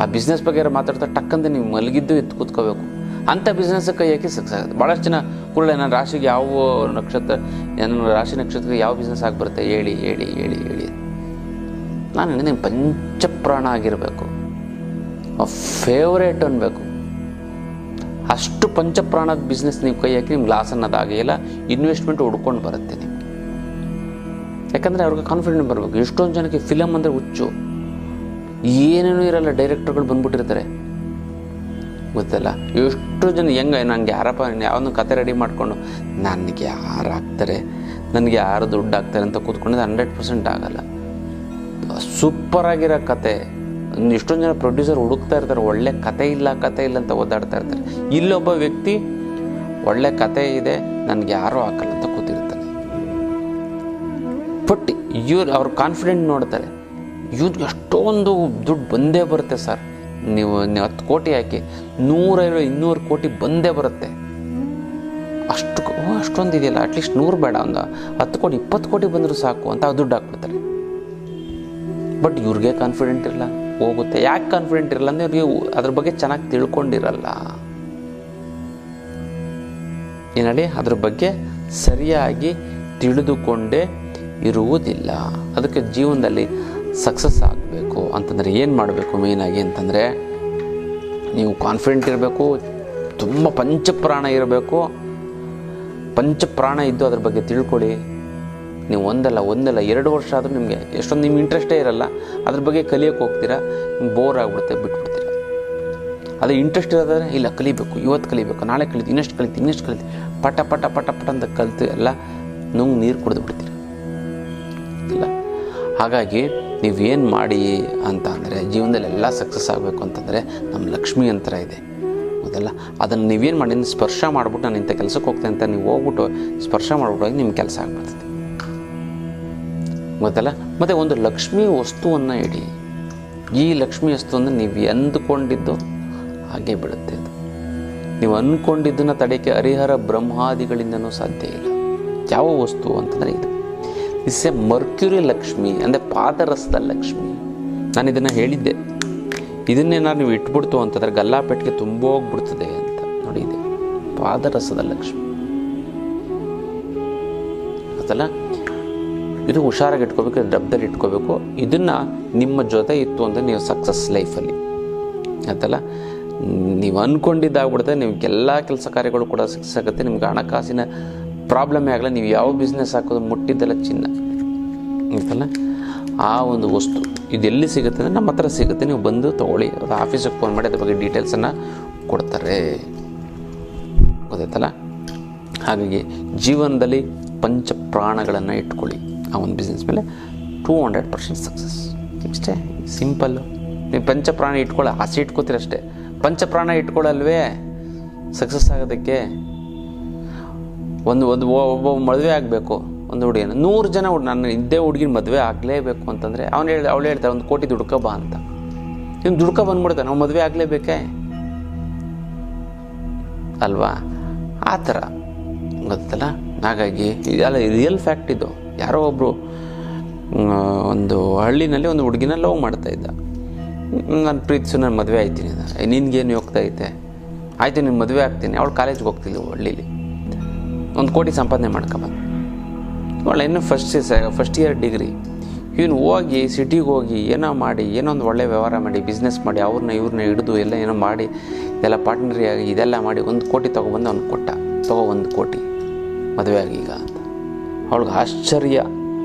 ಆ ಬಿಸ್ನೆಸ್ ಬಗ್ಗೆ ಮಾತಾಡ್ತಾ ಟಕ್ಕಂತ ನೀವು ಮಲಗಿದ್ದು ಎತ್ತು ಕೂತ್ಕೋಬೇಕು. ಅಂಥ ಬಿಸ್ನೆಸ್ ಕೈ ಹಾಕಿ ಸಕ್ಸಸ್ ಆಗುತ್ತೆ. ಭಾಳಷ್ಟು ಜನ ಕೂಡಲೇ ನನ್ನ ರಾಶಿಗೆ ನನ್ನ ರಾಶಿ ನಕ್ಷತ್ರಕ್ಕೆ ಯಾವ ಬಿಸ್ನೆಸ್ ಆಗಿಬರುತ್ತೆ ಹೇಳಿ ನಾನು ಹೇಳಿದ್ದೀನಿ, ಪಂಚಪ್ರಾಣ ಆಗಿರಬೇಕು, ಫೇವ್ರೇಟ್ ಅನ್ಬೇಕು. ಅಷ್ಟು ಪಂಚಪ್ರಾಣದ ಬಿಸ್ನೆಸ್ ನೀವು ಕೈ ಹಾಕಿ ನಿಮ್ಗೆ ಲಾಸ್ ಅನ್ನೋದಾಗೇ ಇಲ್ಲ, ಇನ್ವೆಸ್ಟ್ಮೆಂಟ್ ಹುಡ್ಕೊಂಡು ಬರುತ್ತೆ ನಿಮಗೆ. ಯಾಕಂದರೆ ಅವ್ರಿಗೆ ಕಾನ್ಫಿಡೆಂಟ್ ಬರಬೇಕು. ಎಷ್ಟೊಂದು ಜನಕ್ಕೆ ಫಿಲಮ್ ಅಂದರೆ ಹುಚ್ಚು, ಏನೇನೂ ಇರಲ್ಲ, ಡೈರೆಕ್ಟರ್ಗಳು ಬಂದ್ಬಿಟ್ಟಿರ್ತಾರೆ, ಗೊತ್ತಲ್ಲ. ಎಷ್ಟು ಜನ ನಂಗೆ ಯಾರಪ್ಪ ಯಾವೊಂದು ಕತೆ ರೆಡಿ ಮಾಡಿಕೊಂಡು ನನಗೆ ಯಾರು ಹಾಕ್ತಾರೆ, ನನಗೆ ಯಾರು ದುಡ್ಡು ಹಾಕ್ತಾರೆ ಅಂತ ಕೂತ್ಕೊಂಡಿದ್ದು 100% ಆಗಲ್ಲ. ಸೂಪರಾಗಿರೋ ಕತೆ. ಎಷ್ಟೊಂದು ಜನ ಪ್ರೊಡ್ಯೂಸರ್ ಹುಡುಕ್ತಾ ಇರ್ತಾರೆ, ಒಳ್ಳೆ ಕತೆ ಇಲ್ಲ ಅಂತ ಓದಾಡ್ತಾ ಇರ್ತಾರೆ. ಇಲ್ಲೊಬ್ಬ ವ್ಯಕ್ತಿ ಒಳ್ಳೆ ಕತೆ ಇದೆ, ನನಗೆ ಯಾರೂ ಹಾಕಲ್ಲ ಅಂತ ಕೂತಿರ್ತಾನೆ. ಬಟ್ ಅವ್ರ ಕಾನ್ಫಿಡೆಂಟ್ ನೋಡ್ತಾರೆ, ಇವ್ರಿಗೆ ಅಷ್ಟೊಂದು ದುಡ್ಡು ಬಂದೇ ಬರುತ್ತೆ ಸರ್. ನೀವು 10 ಕೋಟಿ ಹಾಕಿ 150-200 ಕೋಟಿ ಬಂದೇ ಬರುತ್ತೆ. ಅಷ್ಟೊಂದು ಇದೆಯಲ್ಲ, ಅಟ್ಲೀಸ್ಟ್ 100 ಬೇಡ, ಒಂದು 10 ಕೋಟಿ 20 ಕೋಟಿ ಬಂದರೂ ಸಾಕು ಅಂತ ದುಡ್ಡು ಹಾಕ್ಬಿಡ್ತಾರೆ. ಬಟ್ ಇವ್ರಿಗೆ ಕಾನ್ಫಿಡೆಂಟ್ ಇರಲ್ಲ, ಹೋಗುತ್ತೆ. ಯಾಕೆ ಕಾನ್ಫಿಡೆಂಟ್ ಇರಲ್ಲ ಅಂದರೆ ಇವ್ರಿಗೆ ಅದ್ರ ಬಗ್ಗೆ ಚೆನ್ನಾಗಿ ತಿಳ್ಕೊಂಡಿರಲ್ಲ. ಏನಲ್ಲಿ ಅದ್ರ ಬಗ್ಗೆ ಸರಿಯಾಗಿ ತಿಳಿದುಕೊಂಡೇ ಇರುವುದಿಲ್ಲ. ಅದಕ್ಕೆ ಜೀವನದಲ್ಲಿ ಸಕ್ಸಸ್ ಆಗಬೇಕು ಅಂತಂದರೆ ಏನು ಮಾಡಬೇಕು ಮೇಯ್ನಾಗಿ ಅಂತಂದರೆ, ನೀವು ಕಾನ್ಫಿಡೆಂಟ್ ಇರಬೇಕು, ತುಂಬ ಪಂಚಪ್ರಾಣ ಇರಬೇಕು. ಪಂಚಪ್ರಾಣ ಇದ್ದು ಅದ್ರ ಬಗ್ಗೆ ತಿಳ್ಕೊಳ್ಳಿ. ನೀವು ಒಂದಲ್ಲ 2 ವರ್ಷ ಆದರೂ ನಿಮಗೆ ಎಷ್ಟೊಂದು ನಿಮ್ಗೆ ಇಂಟ್ರೆಸ್ಟೇ ಇರಲ್ಲ, ಅದ್ರ ಬಗ್ಗೆ ಕಲಿಯೋಕ್ಕೆ ಹೋಗ್ತೀರಾ, ನಿಮ್ಗೆ ಬೋರ್ ಆಗಿಬಿಡುತ್ತೆ, ಬಿಟ್ಬಿಡ್ತೀರ. ಅದು ಇಂಟ್ರೆಸ್ಟ್ ಇರೋದಾದ್ರೆ ಇಲ್ಲ, ಕಲಿಬೇಕು, ಇವತ್ತು ಕಲಿಬೇಕು, ನಾಳೆ ಕಲಿತೀವಿ, ಇನ್ನಷ್ಟು ಕಲಿತೀವಿ, ಪಟ ಅಂತ ಕಲಿತು ಎಲ್ಲ ನುಂಗ್ ನೀರು ಕುಡಿದು ಬಿಡ್ತೀರ ಇಲ್ಲ. ಹಾಗಾಗಿ ನೀವೇನು ಮಾಡಿ ಅಂತ ಅಂದರೆ, ಜೀವನದಲ್ಲಿ ಎಲ್ಲ ಸಕ್ಸಸ್ ಆಗಬೇಕು ಅಂತಂದರೆ ನಮ್ಮ ಲಕ್ಷ್ಮಿ ಯಂತ್ರ ಇದೆ ಗೊತ್ತಲ್ಲ, ಅದನ್ನು ನೀವೇನು ಮಾಡಿ ಸ್ಪರ್ಶ ಮಾಡಿಬಿಟ್ಟು ನಾನು ಇಂಥ ಕೆಲಸಕ್ಕೆ ಹೋಗ್ತೇನೆ ಅಂತ ನೀವು ಹೋಗ್ಬಿಟ್ಟು ಸ್ಪರ್ಶ ಮಾಡಿಬಿಟ್ಟು ನಿಮ್ಮ ಕೆಲಸ ಆಗ್ಬಿಡ್ತದೆ ಗೊತ್ತಲ್ಲ. ಮತ್ತು ಒಂದು ಲಕ್ಷ್ಮೀ ವಸ್ತುವನ್ನು ಇಡಿ. ಈ ಲಕ್ಷ್ಮೀ ವಸ್ತುವನ್ನು ನೀವು ಅಂದುಕೊಂಡಿದ್ದು ಹಾಗೆ ಬಿಡುತ್ತೆ. ಅದು ನೀವು ಅಂದ್ಕೊಂಡಿದ್ದನ್ನು ತಡೆಯೋಕ್ಕೆ ಹರಿಹರ ಬ್ರಹ್ಮಾದಿಗಳಿಂದನೂ ಸಾಧ್ಯ ಇಲ್ಲ. ಯಾವ ವಸ್ತು ಅಂತಂದರೆ ಇದು ಇಸ್ ಎ ಮರ್ಕ್ಯುರಿ ಲಕ್ಷ್ಮಿ, ಅಂದರೆ ಪಾದರಸದ ಲಕ್ಷ್ಮಿ. ನಾನು ಇದನ್ನು ಹೇಳಿದ್ದೆ, ಇದನ್ನೇನಾದ್ರು ನೀವು ಇಟ್ಬಿಡ್ತು ಅಂತಂದರೆ ಗಲ್ಲಾಪೆಟ್ಟಿಗೆ ತುಂಬೋಗ್ಬಿಡ್ತದೆ ಅಂತ. ಪಾದರಸದ ಲಕ್ಷ್ಮಿ ಗೊತ್ತಲ್ಲ. ಇದು ಹುಷಾರಾಗಿ ಇಟ್ಕೋಬೇಕು, ಡಬ್ಬದಲ್ಲಿ ಇಟ್ಕೋಬೇಕು. ಇದನ್ನು ನಿಮ್ಮ ಜೊತೆ ಇತ್ತು ಅಂದರೆ ನೀವು ಸಕ್ಸಸ್ ಲೈಫಲ್ಲಿ ಆಯ್ತಲ್ಲ. ನೀವು ಅಂದ್ಕೊಂಡಿದ್ದಾಗ್ಬಿಡುತ್ತೆ, ನಿಮಗೆಲ್ಲ ಕೆಲಸ ಕಾರ್ಯಗಳು ಕೂಡ ಸಕ್ಸಸ್ ಆಗುತ್ತೆ. ನಿಮ್ಗೆ ಹಣಕಾಸಿನ ಪ್ರಾಬ್ಲಮ್ಮೇ ಆಗಲ್ಲ. ನೀವು ಯಾವ ಬಿಸ್ನೆಸ್ ಹಾಕೋದು ಮುಟ್ಟಿದ್ದೆಲ್ಲ ಚಿನ್ನ ಆಯ್ತಲ್ಲ. ಆ ಒಂದು ವಸ್ತು ಇದೆಲ್ಲಿ ಸಿಗುತ್ತೆ ಅಂದರೆ ನಮ್ಮ ಹತ್ರ ಸಿಗುತ್ತೆ. ನೀವು ಬಂದು ತೊಗೊಳ್ಳಿ. ಅದು ಆಫೀಸಿಗೆ ಫೋನ್ ಮಾಡಿ ಅದ್ರ ಬಗ್ಗೆ ಡೀಟೇಲ್ಸನ್ನು ಕೊಡ್ತಾರೆ, ಗೊತ್ತಾಯ್ತಲ್ಲ. ಹಾಗಾಗಿ ಜೀವನದಲ್ಲಿ ಪಂಚ ಪ್ರಾಣಗಳನ್ನು ಇಟ್ಕೊಳ್ಳಿ. ಆ ಒಂದು ಬಿಸ್ನೆಸ್ ಮೇಲೆ 200% ಸಕ್ಸಸ್. ಇಷ್ಟೇ ಸಿಂಪಲ್ಲು. ನೀವು ಪಂಚಪ್ರಾಣ ಇಟ್ಕೊಳ್ಳೋ ಆಸೆ ಇಟ್ಕೋತೀರಷ್ಟೇ. ಪಂಚಪ್ರಾಣ ಇಟ್ಕೊಳ್ಳಲ್ವೇ ಸಕ್ಸಸ್ ಆಗೋದಕ್ಕೆ. ಒಬ್ಬ ಮದುವೆ ಆಗಬೇಕು, ಒಂದು ಹುಡುಗಿನ 100 ಜನ ನಾನು ಇದ್ದೇ ಹುಡುಗಿನ ಮದುವೆ ಆಗಲೇಬೇಕು ಅಂತಂದರೆ ಅವಳು ಹೇಳ್ತಾರೆ 1 ಕೋಟಿ ದುಡ್ಕೊ ಬಾ ಅಂತ. ಇವ್ನು ದುಡ್ಕೊ ಬಂದ್ಬಿಡ್ತಾನೆ, ನಾವು ಮದುವೆ ಆಗಲೇಬೇಕೇ ಅಲ್ವಾ? ಆ ಥರ ಗೊತ್ತಲ್ಲ. ಹಾಗಾಗಿ ಇದೆಲ್ಲ ರಿಯಲ್ ಫ್ಯಾಕ್ಟ್. ಇದು ಯಾರೋ ಒಬ್ಬರು ಒಂದು ಹಳ್ಳಿನಲ್ಲಿ ಒಂದು ಹುಡುಗಿನ ಲವ್ ಮಾಡ್ತಾಯಿದ್ದ. ನಾನು ಪ್ರೀತಿಸು, ನಾನು ಮದುವೆ ಆಯ್ತೀನಿ ಅದ. ನಿನ್ಗೇನು ಹೋಗ್ತಾ ಐತೆ? ಆಯಿತು ನೀನು ಮದುವೆ ಆಗ್ತೀನಿ. ಅವಳು ಕಾಲೇಜ್ಗೆ ಹೋಗ್ತಿದ್ಲು ಹಳ್ಳೀಲಿ. 1 ಕೋಟಿ ಸಂಪಾದನೆ ಮಾಡ್ಕೊಂಬಂದು ಅವಳು ಇನ್ನೂ ಫಸ್ಟ್ ಇಯರ್ ಡಿಗ್ರಿ. ಇವನು ಹೋಗಿ ಸಿಟಿಗೆ ಹೋಗಿ ಏನೋ ಮಾಡಿ, ಏನೋ ಒಂದು ಒಳ್ಳೆ ವ್ಯವಹಾರ ಮಾಡಿ, ಬಿಸ್ನೆಸ್ ಮಾಡಿ, ಇವ್ರನ್ನ ಹಿಡಿದು ಎಲ್ಲ ಏನೋ ಮಾಡಿ, ಇದೆಲ್ಲ ಪಾರ್ಟ್ನರಿ ಆಗಿ ಇದೆಲ್ಲ ಮಾಡಿ 1 ಕೋಟಿ ತೊಗೊಬಂದು ಅವ್ನು ಕೊಟ್ಟ. 1 ಕೋಟಿ ಮದುವೆ ಆಗಿ ಈಗ ಅಂತ. ಅವಳಿಗೆ ಆಶ್ಚರ್ಯ.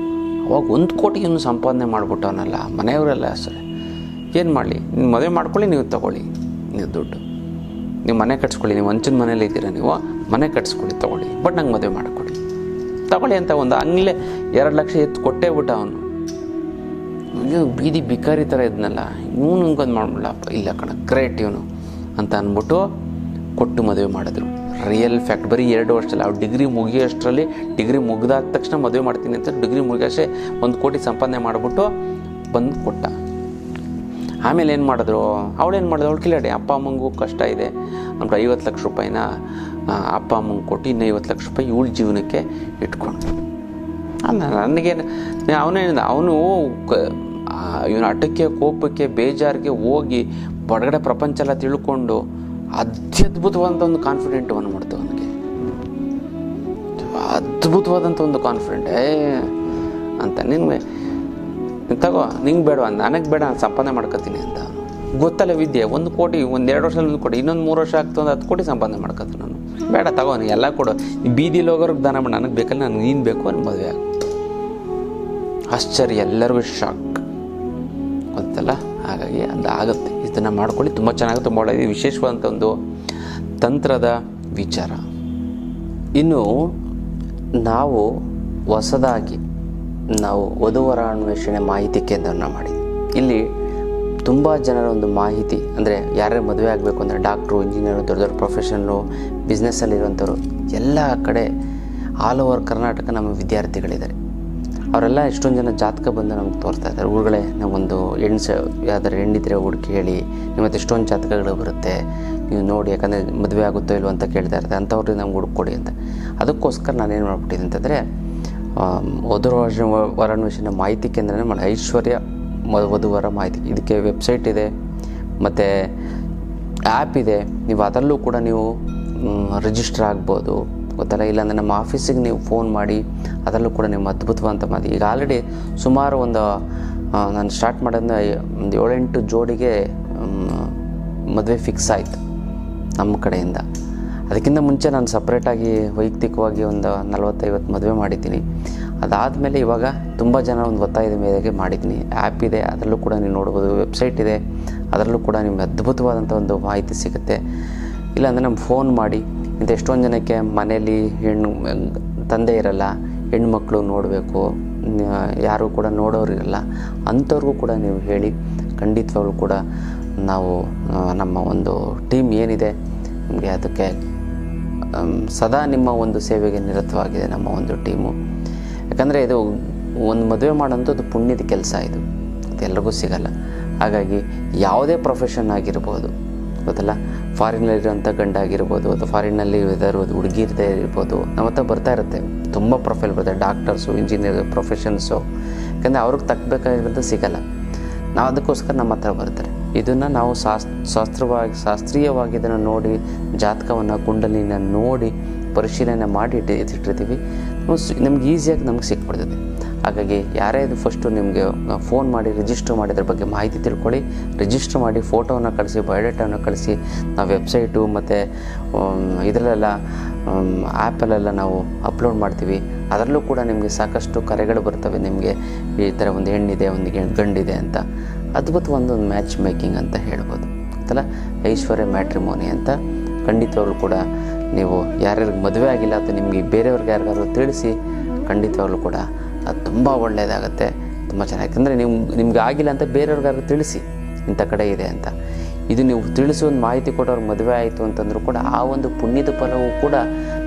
ಅವಾಗ 1 ಕೋಟಿ ಇವನು ಸಂಪಾದನೆ ಮಾಡಿಬಿಟ್ಟವನಲ್ಲ. ಮನೆಯವರೆಲ್ಲ ಆಶ್ಚರ್ಯ. ಏನು ಮಾಡಲಿ? ನೀವು ಮದುವೆ ಮಾಡ್ಕೊಳ್ಳಿ, ನೀವು ತೊಗೊಳ್ಳಿ, ನೀವು ದುಡ್ಡು ನೀವು ಮನೆ ಕಟ್ಸ್ಕೊಳ್ಳಿ. ನೀವು ಹಂಚಿನ ಮನೇಲಿ ಇದ್ದೀರ, ನೀವು ಮನೆ ಕಟ್ಸ್ಕೊಳ್ಳಿ, ತೊಗೊಳ್ಳಿ. ಬಟ್ ನಂಗೆ ಮದುವೆ ಮಾಡಿಕೊಡಿ, ತಗೊಳ್ಳಿ ಅಂತ ಒಂದು ಹಂಗಲೇ 2 ಲಕ್ಷ ಎತ್ತು ಕೊಟ್ಟೇ ಬಿಟ್ಟ ಅವನು. ಬೀದಿ ಬಿಕಾರಿ ಥರ ಇದ್ನಲ್ಲ, ಇವನು ಹಿಂಗೊಂದು ಮಾಡ್ಬಿಡಪ್ಪ. ಇಲ್ಲ ಕಣ, ಗ್ರೇಟ್ ಇವನು ಅಂತ ಅಂದ್ಬಿಟ್ಟು ಕೊಟ್ಟು ಮದುವೆ ಮಾಡಿದ್ರು. Real fact. ಬರೀ 2 ವರ್ಷದಲ್ಲಿ ಅವ್ರು ಡಿಗ್ರಿ ಮುಗಿಯೋಷ್ಟರಲ್ಲಿ, ಡಿಗ್ರಿ ಮುಗಿದಾದ ತಕ್ಷಣ ಮದುವೆ ಮಾಡ್ತೀನಿ ಅಂತ ಡಿಗ್ರಿ ಮುಗಿಯೋಷ್ಟೇ 1 ಕೋಟಿ ಸಂಪಾದನೆ ಮಾಡಿಬಿಟ್ಟು ಬಂದು ಕೊಟ್ಟ. ಆಮೇಲೆ ಏನು ಮಾಡಿದ್ರು? ಅವಳೇನು ಮಾಡಿದ್ರು? ಅವಳು ಕಿಲಾಡಿ. ಅಪ್ಪ ಅಮ್ಮಂಗೂ ಕಷ್ಟ ಇದೆ ಅಂದ್ರೆ 50 ಲಕ್ಷ ರೂಪಾಯಿನ ಅಪ್ಪ ಅಮ್ಮಂಗೆ ಕೊಟ್ಟು ಇನ್ನು 50 ಲಕ್ಷ ರೂಪಾಯಿ ಇವಳ ಜೀವನಕ್ಕೆ ಇಟ್ಕೊಂಡು. ನನಗೆ ಅವನು ಇವನು ಹಠಕ್ಕೆ, ಕೋಪಕ್ಕೆ, ಬೇಜಾರಿಗೆ ಹೋಗಿ ಹೊರಗಡೆ ಪ್ರಪಂಚ ಎಲ್ಲ ತಿಳ್ಕೊಂಡು ಅತ್ಯದ್ಭುತವಾದಂಥ ಒಂದು ಕಾನ್ಫಿಡೆಂಟ್ ಬಂದ್ಬಿಡ್ತು ಅವನಿಗೆ. ಅದ್ಭುತವಾದಂಥ ಒಂದು ಕಾನ್ಫಿಡೆಂಟ್ ಅಂತ. ನಿನ್ಗೆ ತಗೋ, ನಿಂಗೆ ಬೇಡ, ನನಗೆ ಬೇಡ, ನಾನು ಸಂಪಾದನೆ ಮಾಡ್ಕೊತೀನಿ ಅಂತ. ಗೊತ್ತಲ್ಲ ವಿದ್ಯೆ. 1 ಕೋಟಿ 2 ವರ್ಷದಲ್ಲಿ 1 ಕೋಟಿ, ಇನ್ನೊಂದು 3 ವರ್ಷ ಆಗ್ತದೆ, 10 ಕೋಟಿ ಸಂಪಾದನೆ ಮಾಡ್ಕೊತೀನಿ ನಾನು. ಬೇಡ ತಗೋ, ನೀ ಎಲ್ಲ ಕೊಡು, ಬೀದಿಲಿ ಹೋಗೋರ್ಗೆ ದಾನ ಮಾಡಿ, ನನಗೆ ಬೇಕಲ್ಲ, ನನಗೆ ನೀನು ಬೇಕು, ನನಗೆ ಮದುವೆ ಆಗ. ಆಶ್ಚರ್ಯ, ಎಲ್ಲರಿಗೂ ಶಾಕ್ ಗೊತ್ತಲ್ಲ. ಹಾಗಾಗಿ ಅದಾಗುತ್ತೆ. ಇದನ್ನು ಮಾಡ್ಕೊಳ್ಳಿ, ತುಂಬ ಚೆನ್ನಾಗುತ್ತೆ. ತುಂಬ ಒಳ್ಳೆಯದು. ವಿಶೇಷವಾದಂಥ ಒಂದು ತಂತ್ರದ ವಿಚಾರ. ಇನ್ನು ನಾವು ಹೊಸದಾಗಿ ವಧುವರ ಅನ್ವೇಷಣೆ ಮಾಹಿತಿ ಕೇಂದ್ರನ ಮಾಡಿದ್ವಿ. ಇಲ್ಲಿ ತುಂಬ ಜನರ ಒಂದು ಮಾಹಿತಿ, ಅಂದರೆ ಯಾರ್ಯಾರು ಮದುವೆ ಆಗಬೇಕು ಅಂದರೆ ಡಾಕ್ಟ್ರು, ಇಂಜಿನಿಯರು, ದೊಡ್ಡ ದೊಡ್ಡ ಪ್ರೊಫೆಷನ್ನು, ಬಿಸ್ನೆಸ್ಸಲ್ಲಿರುವಂಥವ್ರು ಎಲ್ಲ ಕಡೆ ಆಲ್ ಓವರ್ ಕರ್ನಾಟಕ ನಮ್ಮ ವಿದ್ಯಾರ್ಥಿಗಳಿದ್ದಾರೆ. ಅವರೆಲ್ಲ ಎಷ್ಟೊಂದು ಜನ ಜಾತಕ ಬಂದು ನಮ್ಗೆ ತೋರಿಸ್ತಾ ಇದ್ದಾರೆ. ಊರುಗಳೇ ನಾವೊಂದು ಯಾವ್ದಾರು ಹೆಣ್ಣಿದ್ರೆ ಹುಡುಕಿ ಹೇಳಿ, ನಿಮ್ಮತ್ತು ಎಷ್ಟೊಂದು ಜಾತಕಗಳು ಬರುತ್ತೆ, ನೀವು ನೋಡಿ, ಯಾಕಂದರೆ ಮದುವೆ ಆಗುತ್ತೋ ಇಲ್ವೋ ಅಂತ ಕೇಳ್ತಾ ಇರ್ತಾರೆ. ಅಂಥವ್ರಿಗೆ ನಮ್ಗೆ ಹುಡುಕೊಡಿ ಅಂತ. ಅದಕ್ಕೋಸ್ಕರ ನಾನೇನು ಮಾಡ್ಬಿಟ್ಟಿದ್ದೆ ಅಂತಂದರೆ, ವಧುವರಾನ್ವೇಷಣೆ ಮಾಹಿತಿ ಕೇಂದ್ರನೇ ಮಾಡಿ ಐಶ್ವರ್ಯ ವಧುವರ ಮಾಹಿತಿ. ಇದಕ್ಕೆ ವೆಬ್ಸೈಟ್ ಇದೆ ಮತ್ತು ಆ್ಯಪ್ ಇದೆ. ನೀವು ಅದರಲ್ಲೂ ಕೂಡ ನೀವು ರಿಜಿಸ್ಟರ್ ಆಗ್ಬೋದು, ಗೊತ್ತಲ್ಲ. ಇಲ್ಲಾಂದರೆ ನಮ್ಮ ಆಫೀಸಿಗೆ ನೀವು ಫೋನ್ ಮಾಡಿ ಅದರಲ್ಲೂ ಕೂಡ ನಿಮ್ಮ ಅದ್ಭುತವಾದಂಥ ಮಾಹಿತಿ. ಈಗ ಆಲ್ರೆಡಿ ಸುಮಾರು ನಾನು ಸ್ಟಾರ್ಟ್ ಮಾಡೋದನ್ನ ಒಂದು 7-8 ಜೋಡಿಗೆ ಮದುವೆ ಫಿಕ್ಸ್ ಆಯಿತು ನಮ್ಮ ಕಡೆಯಿಂದ. ಅದಕ್ಕಿಂತ ಮುಂಚೆ ನಾನು ಸಪ್ರೇಟಾಗಿ ವೈಯಕ್ತಿಕವಾಗಿ ಒಂದು 40-50 ಮದುವೆ ಮಾಡಿದ್ದೀನಿ. ಅದಾದಮೇಲೆ ಇವಾಗ ತುಂಬ ಜನ ಒಂದು ಒತ್ತಾಯದ ಮೇರೆಗೆ ಮಾಡಿದ್ದೀನಿ. ಆ್ಯಪ್ ಇದೆ, ಅದರಲ್ಲೂ ಕೂಡ ನೀವು ನೋಡ್ಬೋದು. ವೆಬ್ಸೈಟ್ ಇದೆ, ಅದರಲ್ಲೂ ಕೂಡ ನಿಮಗೆ ಅದ್ಭುತವಾದಂಥ ಒಂದು ಮಾಹಿತಿ ಸಿಗುತ್ತೆ. ಇಲ್ಲಾಂದರೆ ನಮ್ಗೆ ಫೋನ್ ಮಾಡಿ. ಇಂಥ ಎಷ್ಟೊಂದು ಜನಕ್ಕೆ ಮನೇಲಿ ತಂದೆ ಇರಲ್ಲ, ಹೆಣ್ಮಕ್ಳು ನೋಡಬೇಕು, ಯಾರೂ ಕೂಡ ನೋಡೋರಿರಲ್ಲ. ಅಂಥವ್ರಿಗೂ ಕೂಡ ನೀವು ಹೇಳಿ, ಖಂಡಿತವಾಗ್ಲೂ ಕೂಡ ನಾವು ನಮ್ಮ ಒಂದು ಟೀಮ್ ಏನಿದೆ ನಿಮಗೆ ಅದಕ್ಕೆ ಸದಾ ನಿಮ್ಮ ಒಂದು ಸೇವೆಗೆ ನಿರತವಾಗಿದೆ ನಮ್ಮ ಒಂದು ಟೀಮು. ಯಾಕಂದರೆ ಇದು ಒಂದು ಮದುವೆ ಮಾಡೋಂಥದ್ದು ಪುಣ್ಯದ ಕೆಲಸ. ಇದು ಎಲ್ರಿಗೂ ಸಿಗಲ್ಲ. ಹಾಗಾಗಿ ಯಾವುದೇ ಪ್ರೊಫೆಷನ್ ಆಗಿರ್ಬೋದು, ಗೊತ್ತಲ್ಲ, ಫಾರಿನಲ್ಲಿರೋಂಥ ಗಂಡ ಆಗಿರ್ಬೋದು, ಅಥವಾ ಫಾರಿನಲ್ಲಿ ಇರೋದು ಹುಡುಗಿ ಇರ್ಬೋದು, ನಮ್ಮ ಹತ್ರ ಬರ್ತಾ ಇರುತ್ತೆ. ತುಂಬ ಪ್ರೊಫೈಲ್ ಬರುತ್ತೆ, ಡಾಕ್ಟರ್ಸು, ಇಂಜಿನಿಯರ್, ಪ್ರೊಫೆಷನ್ಸು. ಯಾಕಂದರೆ ಅವ್ರಿಗೆ ತಕ್ಕಬೇಕಾಗಿರೋದು ಸಿಗಲ್ಲ. ನಾವು ಅದಕ್ಕೋಸ್ಕರ ನಮ್ಮ ಹತ್ರ ಬರ್ತಾರೆ. ಇದನ್ನು ನಾವು ಶಾಸ್ತ್ರೀಯವಾಗಿ ಇದನ್ನು ನೋಡಿ ಜಾತಕವನ್ನು ಕುಂಡಲಿನ ನೋಡಿ ಪರಿಶೀಲನೆ ಮಾಡಿ ಇಟ್ಟಿರ್ತೀವಿ. ನಮ್ಗೆ ಈಸಿಯಾಗಿ ನಮ್ಗೆ ಸಿಕ್ಬಿಡ್ತದೆ. ಹಾಗಾಗಿ ಯಾರೇ ಇದು ಫಸ್ಟು ನಿಮಗೆ ಫೋನ್ ಮಾಡಿ ರಿಜಿಸ್ಟರ್ ಮಾಡಿದ್ರ ಬಗ್ಗೆ ಮಾಹಿತಿ ತಿಳ್ಕೊಳ್ಳಿ. ರಿಜಿಸ್ಟರ್ ಮಾಡಿ ಫೋಟೋವನ್ನು ಕಳಿಸಿ, ಬಯೋಡೇಟಾವನ್ನು ಕಳಿಸಿ. ನಾವು ವೆಬ್ಸೈಟು ಮತ್ತು ಇದರಲ್ಲೆಲ್ಲ ಆ್ಯಪಲ್ಲೆಲ್ಲ ನಾವು ಅಪ್ಲೋಡ್ ಮಾಡ್ತೀವಿ. ಅದರಲ್ಲೂ ಕೂಡ ನಿಮಗೆ ಸಾಕಷ್ಟು ಕರೆಗಳು ಬರ್ತವೆ. ನಿಮಗೆ ಈ ಥರ ಒಂದು ಹೆಣ್ಣಿದೆ, ಒಂದು ಗಂಡಿದೆ ಅಂತ. ಅದ್ಭುತ ಒಂದು ಮ್ಯಾಚ್ ಮೇಕಿಂಗ್ ಅಂತ ಹೇಳ್ಬೋದು ಅಂತಲ್ಲ, ಐಶ್ವರ್ಯ ಮ್ಯಾಟ್ರಿಮೋನಿ ಅಂತ. ಖಂಡಿತವಾಗ್ಲೂ ಕೂಡ ನೀವು ಯಾರ್ಯಾರಿಗೆ ಮದುವೆ ಆಗಿಲ್ಲ ಅಥವಾ ನಿಮಗೆ ಬೇರೆಯವ್ರಿಗೆ ಯಾರಿಗಾದ್ರು ತಿಳಿಸಿ, ಖಂಡಿತವಾಗ್ಲೂ ಕೂಡ ಅದು ತುಂಬ ಒಳ್ಳೆಯದಾಗತ್ತೆ, ತುಂಬ ಚೆನ್ನಾಗಿ. ಯಾಕಂದರೆ ನಿಮ್ಗೆ ಆಗಿಲ್ಲ ಅಂತ ಬೇರೆಯವ್ರಿಗಾದ್ರು ತಿಳಿಸಿ ಇಂಥ ಕಡೆ ಇದೆ ಅಂತ. ಇದು ನೀವು ತಿಳಿಸಿ ಒಂದು ಮಾಹಿತಿ ಕೊಟ್ಟವ್ರಿಗೆ ಮದುವೆ ಆಯಿತು ಅಂತಂದರೂ ಕೂಡ ಆ ಒಂದು ಪುಣ್ಯದ ಫಲವೂ ಕೂಡ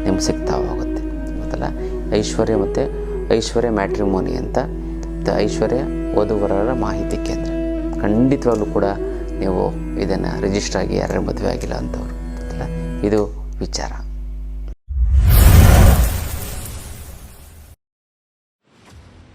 ನಿಮ್ಗೆ ಸಿಗ್ತಾ ಹೋಗುತ್ತೆ ಗೊತ್ತಲ್ಲ. ಐಶ್ವರ್ಯ ಮತ್ತು ಐಶ್ವರ್ಯ ಮ್ಯಾಟ್ರಿಮೋನಿ ಅಂತ, ಐಶ್ವರ್ಯ ವಧುವರರ ಮಾಹಿತಿ ಕೇಂದ್ರ. ಖಂಡಿತವಾಗ್ಲೂ ಕೂಡ ನೀವು ಇದನ್ನು ರಿಜಿಸ್ಟರ್ ಆಗಿ ಯಾರ್ಯಾರು ಮದುವೆ ಆಗಿಲ್ಲ ಅಂತವ್ರು ಗೊತ್ತಲ್ಲ. ಇದು ವಿಚಾರ.